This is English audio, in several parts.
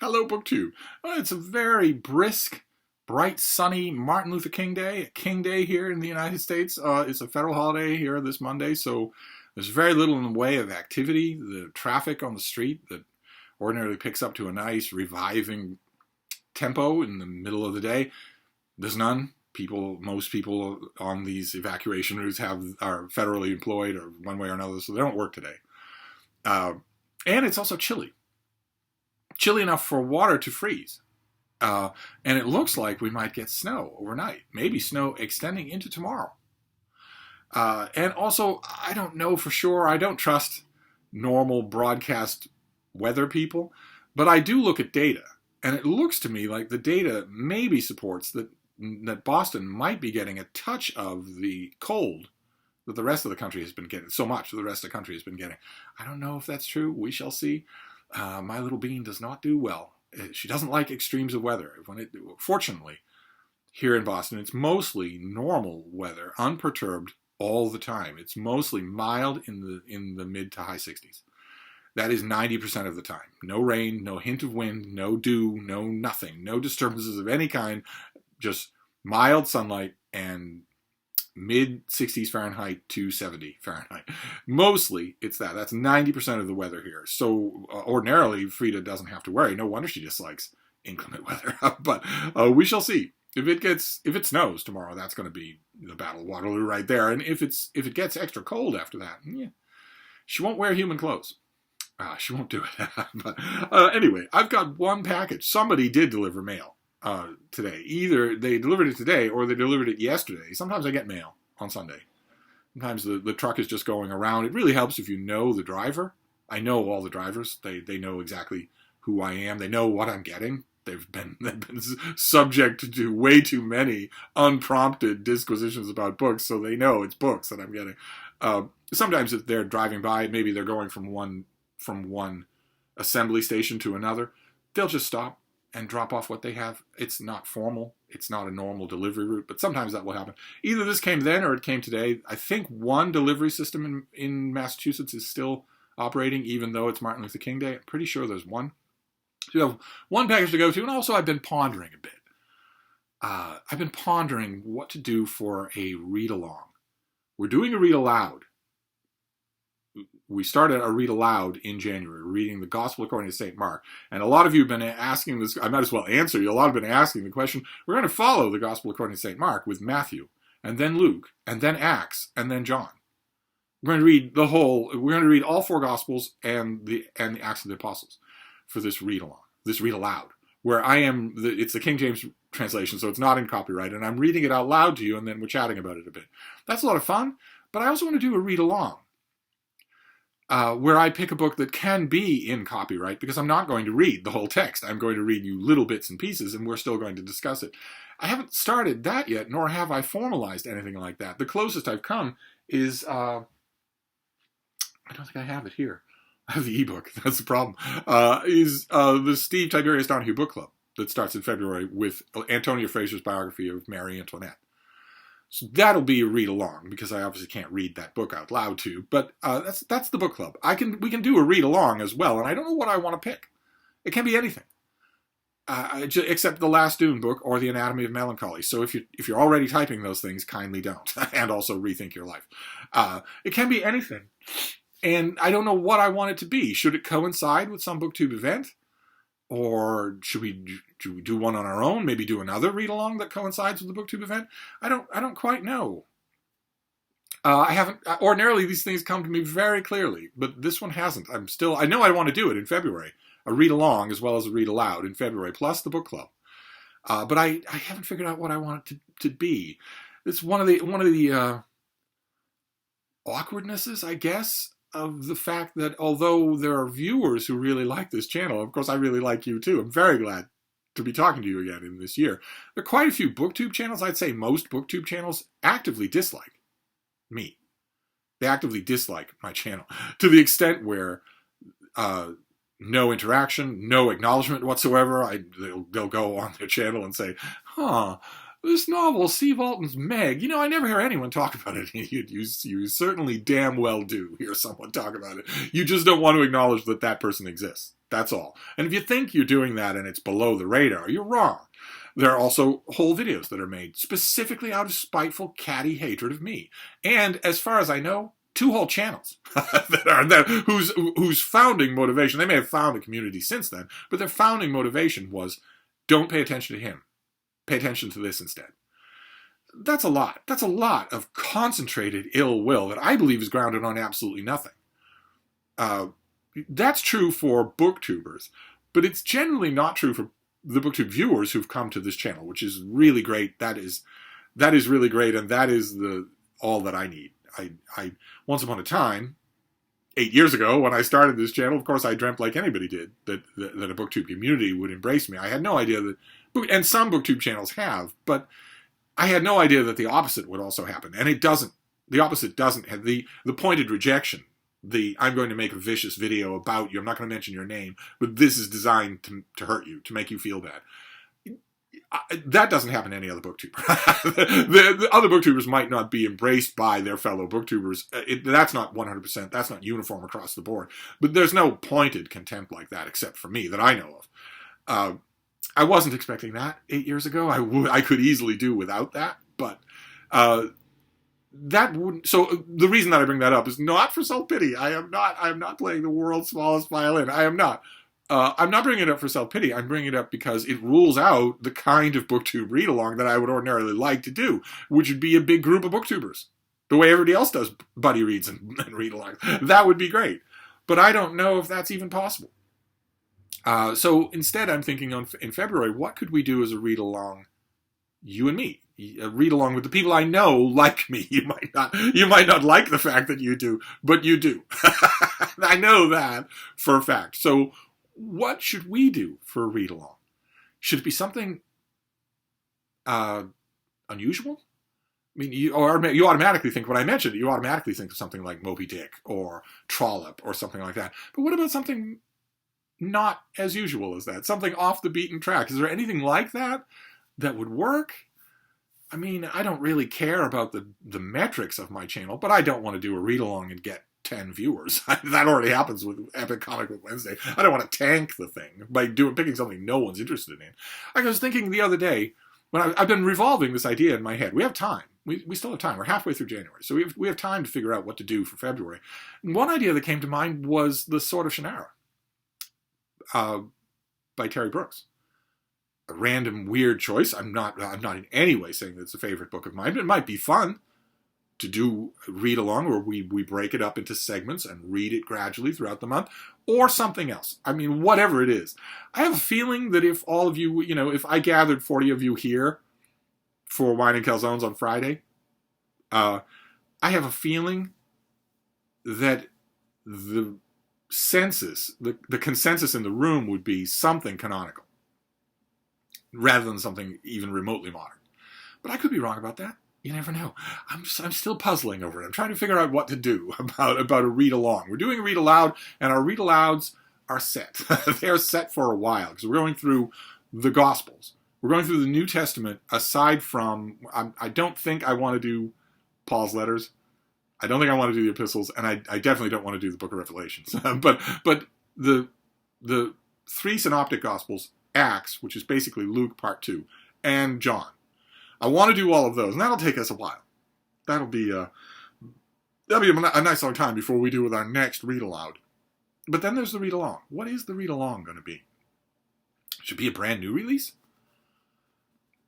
Hello, BookTube. It's a very brisk, bright, sunny Martin Luther King Day, King Day here in the United States. It's a federal holiday here this Monday, so there's very little in the way of activity. The traffic on the street that ordinarily picks up to a nice, reviving tempo in the middle of the day, there's none. Most people on these evacuation routes are federally employed or one way or another, so they don't work today. And it's also chilly. Chilly enough for water to freeze. And it looks like we might get snow overnight. Maybe snow extending into tomorrow. And also, I don't know for sure. I don't trust normal broadcast weather people. But I do look at data. And it looks to me like the data maybe supports that Boston might be getting a touch of the cold that the rest of the country has been getting. So much of the rest of the country has been getting. I don't know if that's true. We shall see. My little bean does not do well. She doesn't like extremes of weather. Fortunately, here in Boston, it's mostly normal weather, unperturbed all the time. It's mostly mild in the mid to high 60s. That is 90% of the time. No rain, no hint of wind, no dew, no nothing, no disturbances of any kind. Just mild sunlight and mid 60s Fahrenheit to 70 Fahrenheit. Mostly it's that. That's 90% of the weather here. So ordinarily Frida doesn't have to worry. No wonder she dislikes inclement weather. But we shall see. If it snows tomorrow, that's going to be the Battle of Waterloo right there. And if it gets extra cold after that, yeah, she won't wear human clothes. She won't do it. But anyway, I've got one package. Somebody did deliver mail today. Either they delivered it today or they delivered it yesterday. Sometimes I get mail on Sunday. Sometimes the truck is just going around. It really helps if you know the driver. I know all the drivers. They know exactly who I am. They know what I'm getting. They've been subject to way too many unprompted disquisitions about books, so they know it's books that I'm getting. Sometimes if they're driving by, maybe they're going from one assembly station to another, they'll just stop and drop off what they have. It's not formal. It's not a normal delivery route, but sometimes that will happen. Either this came then or it came today. I think one delivery system in Massachusetts is still operating, even though it's Martin Luther King Day. I'm pretty sure there's one. So you have one package to go to, and also I've been pondering a bit. I've been pondering what to do for a read-along. We're doing a read-aloud. We started a read aloud in January, reading the Gospel according to St. Mark. And a lot of you have been asking this, I might as well answer you. A lot have been asking the question. We're going to follow the Gospel according to St. Mark with Matthew, and then Luke, and then Acts, and then John. We're going to read all four Gospels and the Acts of the Apostles for this read aloud, where it's the King James translation, so it's not in copyright, and I'm reading it out loud to you, and then we're chatting about it a bit. That's a lot of fun, but I also want to do a read along. Where I pick a book that can be in copyright, because I'm not going to read the whole text. I'm going to read you little bits and pieces, and we're still going to discuss it. I haven't started that yet, nor have I formalized anything like that. The closest I've come is, I don't think I have it here. I have the ebook. That's the problem. Is the Steve Tiberius Donoghue book club that starts in February with Antonia Fraser's biography of Marie Antoinette. So that'll be a read along, because I obviously can't read that book out loud to. But that's the book club. We can do a read along as well, and I don't know what I want to pick. It can be anything, except the Last Dune book or the Anatomy of Melancholy. So if you're already typing those things, kindly don't, and also rethink your life. It can be anything, and I don't know what I want it to be. Should it coincide with some BookTube event? Or should we do one on our own? Maybe do another read-along that coincides with the BookTube event? I don't quite know. Ordinarily these things come to me very clearly, but this one hasn't. I know I want to do it in February. A read-along as well as a read-aloud in February, plus the book club. But I haven't figured out what I want it to be. It's one of the awkwardnesses, I guess, of the fact that although there are viewers who really like this channel, of course I really like you too. I'm very glad to be talking to you again in this year. There are quite a few BookTube channels. I'd say most BookTube channels actively dislike me. They actively dislike my channel to the extent where no interaction, no acknowledgement whatsoever. They'll go on their channel and say, this novel, Steve Alton's Meg, I never hear anyone talk about it. You certainly damn well do hear someone talk about it. You just don't want to acknowledge that that person exists. That's all. And if you think you're doing that and it's below the radar, you're wrong. There are also whole videos that are made specifically out of spiteful, catty hatred of me. And as far as I know, 2 whole channels whose founding motivation, they may have found a community since then, but their founding motivation was, don't pay attention to him. Pay attention to this instead. That's a lot. That's a lot of concentrated ill will that I believe is grounded on absolutely nothing. That's true for booktubers, but it's generally not true for the booktube viewers who've come to this channel, which is really great. That is really great, and that is all that I need. I once upon a time, 8 years ago, when I started this channel, of course, I dreamt like anybody did that a booktube community would embrace me. I had no idea that, and some booktube channels have, but I had no idea that the opposite would also happen. And it doesn't. The opposite doesn't have the pointed rejection. I'm going to make a vicious video about you. I'm not going to mention your name, but this is designed to hurt you, to make you feel bad. That doesn't happen to any other booktuber. the other booktubers might not be embraced by their fellow booktubers. That's not 100%. That's not uniform across the board. But there's no pointed contempt like that, except for me, that I know of. I wasn't expecting that 8 years ago. I could easily do without that, but that wouldn't. So the reason that I bring that up is not for self-pity. I am not playing the world's smallest violin. I am not. I'm not bringing it up for self-pity. I'm bringing it up because it rules out the kind of booktube read-along that I would ordinarily like to do, which would be a big group of booktubers, the way everybody else does buddy reads and read-alongs. That would be great. But I don't know if that's even possible. So instead, I'm thinking in February, what could we do as a read-along, you and me? A read-along with the people I know like me. You might not like the fact that you do, but you do. I know that for a fact. So what should we do for a read-along? Should it be something unusual? I mean, you automatically think, when I mentioned it, you automatically think of something like Moby Dick or Trollope or something like that. But what about something not as usual as that? Something off the beaten track? Is there anything like that would work? I mean, I don't really care about the metrics of my channel, but I don't want to do a read-along and get 10 viewers. That already happens with Epic Comic Book Wednesday. I don't want to tank the thing by picking something no one's interested in. I was thinking the other day, when I've been revolving this idea in my head. We have time. We still have time. We're halfway through January. So we have time to figure out what to do for February. And one idea that came to mind was The Sword of Shannara by Terry Brooks. A random, weird choice. I'm not in any way saying that it's a favorite book of mine, but it might be fun to do read along, where we break it up into segments and read it gradually throughout the month, or something else. I mean, whatever it is. I have a feeling that if all of you, if I gathered 40 of you here for Wine and Calzones on Friday, I have a feeling that the consensus in the room would be something canonical, rather than something even remotely modern. But I could be wrong about that. You never know. I'm still puzzling over it. I'm trying to figure out what to do about a read-along. We're doing a read-aloud, and our read-alouds are set. They're set for a while, because we're going through the Gospels. We're going through the New Testament, aside from, I don't think I want to do Paul's letters. I don't think I want to do the epistles, and I definitely don't want to do the book of Revelations. but the three synoptic Gospels, Acts, which is basically Luke part 2, and John. I want to do all of those, and that'll take us a while. That'll be a nice long time before we do with our next read-aloud. But then there's the read-along. What is the read-along going to be? Should it be a brand new release?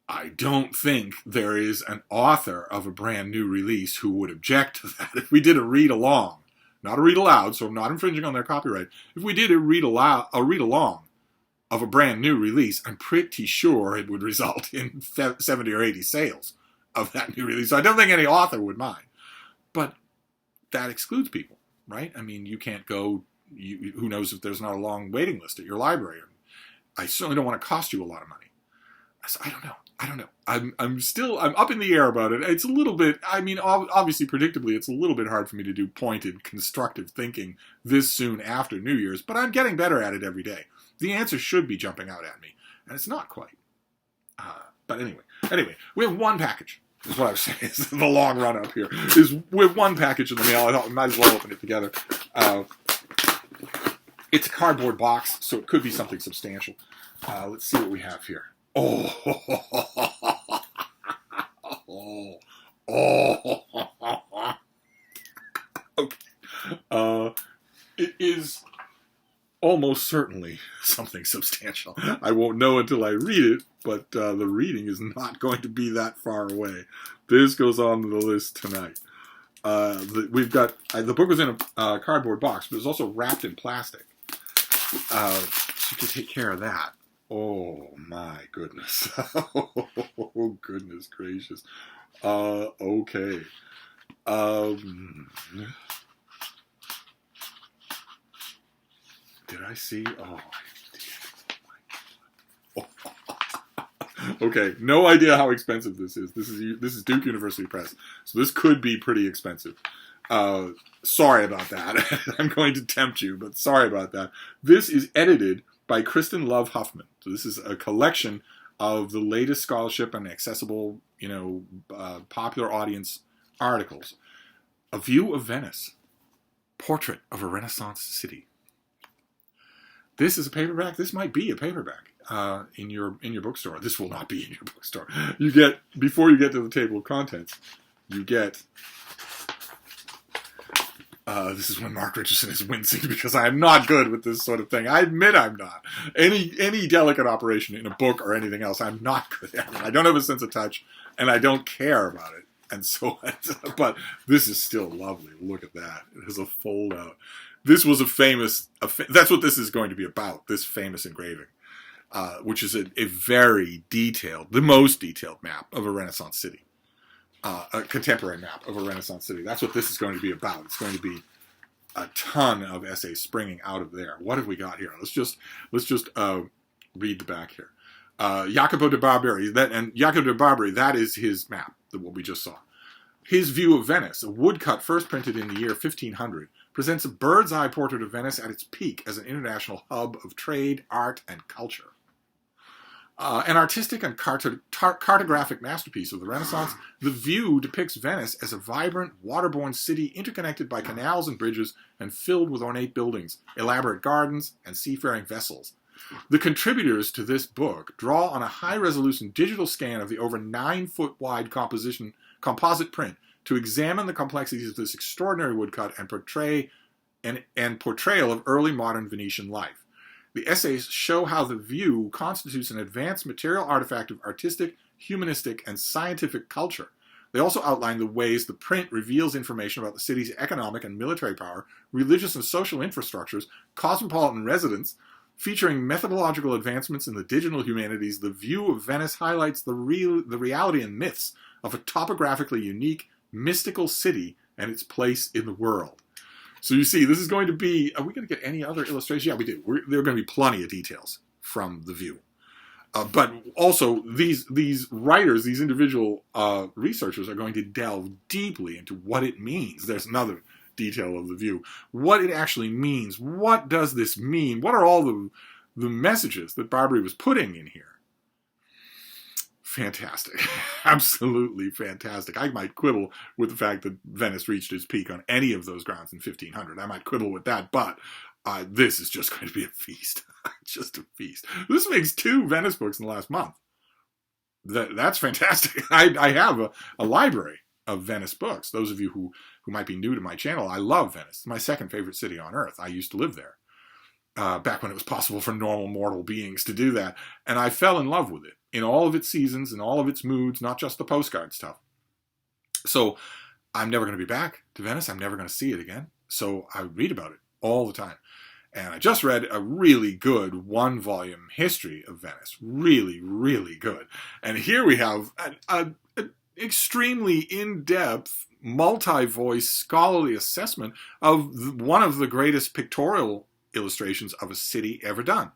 I don't think there is an author of a brand new release who would object to that. If we did a read-along, not a read-aloud, so I'm not infringing on their copyright. If we did a read-along of a brand new release, I'm pretty sure it would result in 70 or 80 sales of that new release. So I don't think any author would mind. But that excludes people, right? I mean, you can't go, who knows if there's not a long waiting list at your library. I certainly don't want to cost you a lot of money. So I don't know. I'm up in the air about it. It's a little bit, I mean, obviously, predictably, it's a little bit hard for me to do pointed, constructive thinking this soon after New Year's, but I'm getting better at it every day. The answer should be jumping out at me, and it's not quite. But anyway, we have one package. Is what I was saying. Is the long run up here. Is we have one package in the mail. I thought we might as well open it together. It's a cardboard box, so it could be something substantial. Let's see what we have here. Okay. It is almost certainly something substantial. I won't know until I read it, but the reading is not going to be that far away. This goes on the list tonight. We've got the book was in a cardboard box, but it was also wrapped in plastic. So you can take care of that. Oh my goodness! Oh goodness gracious! Okay. Did I see? Oh, I did. Okay, no idea how expensive this is. This is Duke University Press, so this could be pretty expensive. Sorry about that. I'm going to tempt you, but sorry about that. This is edited by Kristen Love Huffman. So this is a collection of the latest scholarship and accessible, popular audience articles. A View of Venice, Portrait of a Renaissance City. This is a paperback. This might be a paperback in your bookstore. This will not be in your bookstore. You get, before you get to the table of contents, you get. This is when Mark Richardson is wincing because I am not good with this sort of thing. I admit I'm not. Any delicate operation in a book or anything else, I'm not good at it. I don't have a sense of touch, and I don't care about it. And so, but this is still lovely. Look at that. It has a fold out. This was that's what this is going to be about, this famous engraving, which is a very detailed, the most detailed map of a Renaissance city. A contemporary map of a Renaissance city. That's what this is going to be about. It's going to be a ton of essays springing out of there. What have we got here? Let's just read the back here. Jacopo de Barberi, that is his map, what we just saw. His View of Venice, a woodcut first printed in the year 1500, presents a bird's eye portrait of Venice at its peak as an international hub of trade, art, and culture. An artistic and cartographic masterpiece of the Renaissance, The View depicts Venice as a vibrant, waterborne city interconnected by canals and bridges and filled with ornate buildings, elaborate gardens, and seafaring vessels. The contributors to this book draw on a high-resolution digital scan of the over 9-foot-wide composite print to examine the complexities of this extraordinary woodcut and portrayal of early modern Venetian life. The essays show how the View constitutes an advanced material artifact of artistic, humanistic, and scientific culture. They also outline the ways the print reveals information about the city's economic and military power, religious and social infrastructures, cosmopolitan residents. Featuring methodological advancements in the digital humanities, The View of Venice highlights the reality and myths of a topographically unique, mystical city and its place in the world. So you see, this is going to be... Are we going to get any other illustrations? Yeah, we do. There are going to be plenty of details from The View. But also, these writers, these individual researchers are going to delve deeply into what it means. There's another detail of The View. What it actually means. What does this mean? What are all the messages that Barberi was putting in here? Fantastic. Absolutely fantastic. I might quibble with the fact that Venice reached its peak on any of those grounds in 1500. I might quibble with that, but this is just going to be a feast. Just a feast. This makes 2 Venice books in the last month. That's fantastic. I have a library of Venice books. Those of you who might be new to my channel, I love Venice. It's my second favorite city on earth. I used to live there back when it was possible for normal mortal beings to do that. And I fell in love with it in all of its seasons, in all of its moods, not just the postcard stuff. So I'm never going to be back to Venice. I'm never going to see it again. So I read about it all the time. And I just read a really good 1-volume history of Venice. Really, really good. And here we have an extremely in-depth, multi-voice, scholarly assessment of one of the greatest pictorial illustrations of a city ever done.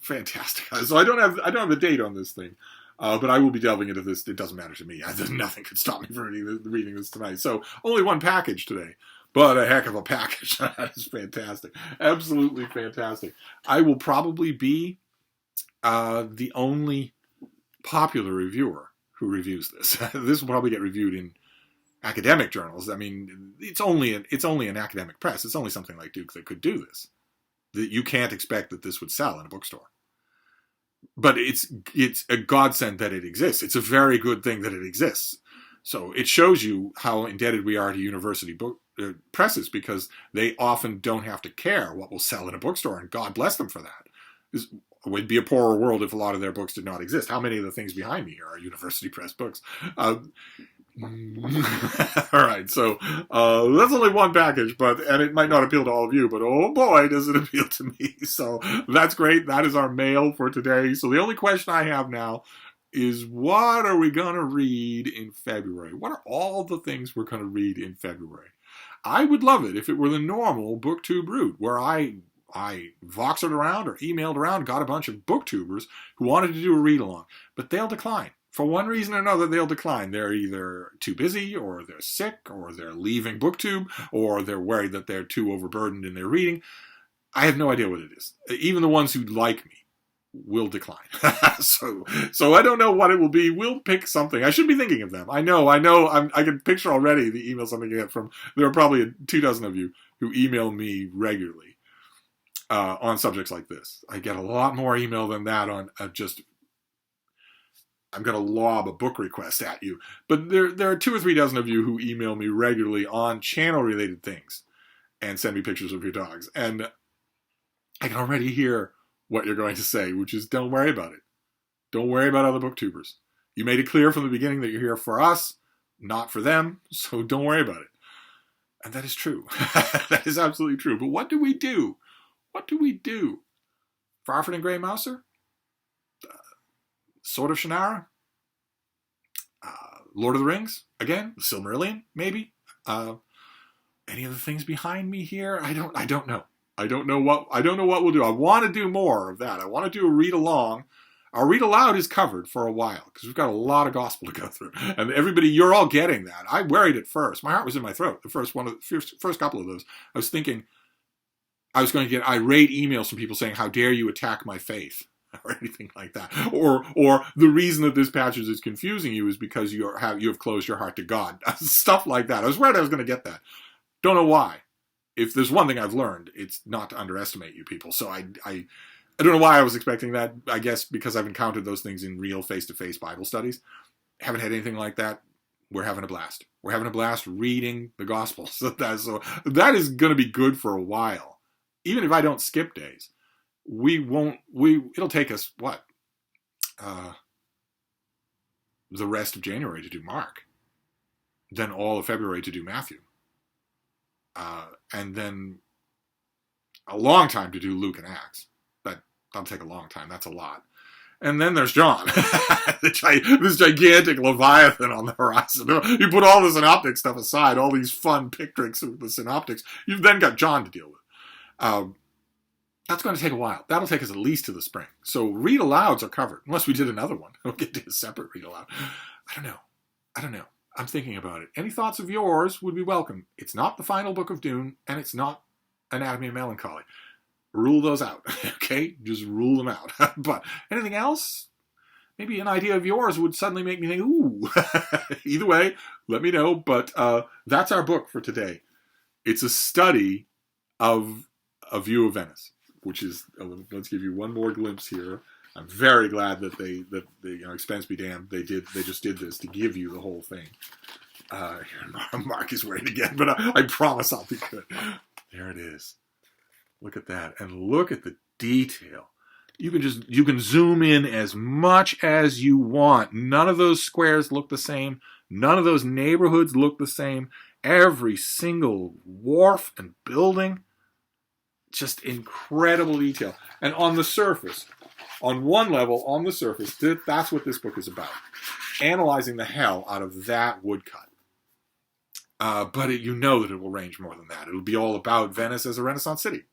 Fantastic. So I don't have a date on this thing, but I will be delving into this. It doesn't matter to me. Nothing could stop me from reading this tonight. So only one package today, but a heck of a package. That is fantastic. Absolutely fantastic. I will probably be the only popular reviewer who reviews this. This will probably get reviewed in academic journals. I mean, it's only an academic press. It's only something like Duke that could do this. That you can't expect that this would sell in a bookstore. But it's a godsend that it exists. It's a very good thing that it exists. So it shows you how indebted we are to university presses, because they often don't have to care what will sell in a bookstore, and God bless them for that. It would be a poorer world if a lot of their books did not exist. How many of the things behind me here are university press books? All right, so that's only one package, and it might not appeal to all of you, but oh boy, does it appeal to me. So that's great. That is our mail for today. So the only question I have now is, what are we going to read in February? What are all the things we're going to read in February? I would love it if it were the normal BookTube route, where I voxed around or emailed around, got a bunch of booktubers who wanted to do a read-along, but they'll decline. For one reason or another, they'll decline. They're either too busy, or they're sick, or they're leaving BookTube, or they're worried that they're too overburdened in their reading. I have no idea what it is. Even the ones who like me will decline. So I don't know what it will be. We'll pick something. I should be thinking of them. I know. I can picture already the emails I'm going to get from, there are probably 24 of you who email me regularly on subjects like this. I get a lot more email than that on just, I'm going to lob a book request at you. But there are 2 or 3 dozen of you who email me regularly on channel-related things and send me pictures of your dogs. And I can already hear what you're going to say, which is, don't worry about it. Don't worry about other booktubers. You made it clear from the beginning that you're here for us, not for them, so don't worry about it. And that is true. That is absolutely true. But what do we do? What do we do? Farford and Grey Mouser? Sword of Shannara? Lord of the Rings? Again? Silmarillion? Maybe? Any of the things behind me here? I don't know. I don't know what we'll do. I want to do more of that. I want to do a read along. Our read aloud is covered for a while because we've got a lot of gospel to go through, and everybody, you're all getting that. I worried at first. My heart was in my throat. The first couple of those, I was thinking I was going to get irate emails from people saying, "How dare you attack my faith?" or anything like that, or the reason that this passage is confusing you is because you have closed your heart to God. Stuff like that. I was worried I was going to get that. Don't know why. If there's one thing I've learned, it's not to underestimate you people. So I don't know why I was expecting that. I guess because I've encountered those things in real face-to-face Bible studies. Haven't had anything like that. We're having a blast. We're having a blast reading the Gospels. So that is going to be good for a while. Even if I don't skip days, it'll take us, the rest of January to do Mark. Then all of February to do Matthew. And then a long time to do Luke and Acts. That'll take a long time. That's a lot. And then there's John, this gigantic Leviathan on the horizon. You put all the synoptic stuff aside, all these fun picturics of the synoptics, you've then got John to deal with. That's going to take a while. That'll take us at least to the spring. So read alouds are covered, unless we did another one. We'll get to a separate read aloud. I don't know. I'm thinking about it. Any thoughts of yours would be welcome. It's not the final book of Dune, and it's not Anatomy of Melancholy. Rule those out, okay? Just rule them out. But anything else? Maybe an idea of yours would suddenly make me think, ooh. Either way, let me know. But that's our book for today. It's a study of A View of Venice, which is, let's give you one more glimpse here. I'm very glad that they expense be damned, they just did this to give you the whole thing. Mark is wearing it again, but I promise I'll be good. There it is. Look at that, and look at the detail. You can zoom in as much as you want. None of those squares look the same. None of those neighborhoods look the same. Every single wharf and building, just incredible detail. And on the surface, on one level, on the surface, that's what this book is about. Analyzing the hell out of that woodcut. But you know that it will range more than that. It'll be all about Venice as a Renaissance city.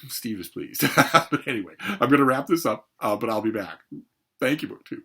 Steve is pleased. But anyway, I'm going to wrap this up, but I'll be back. Thank you, BookTube.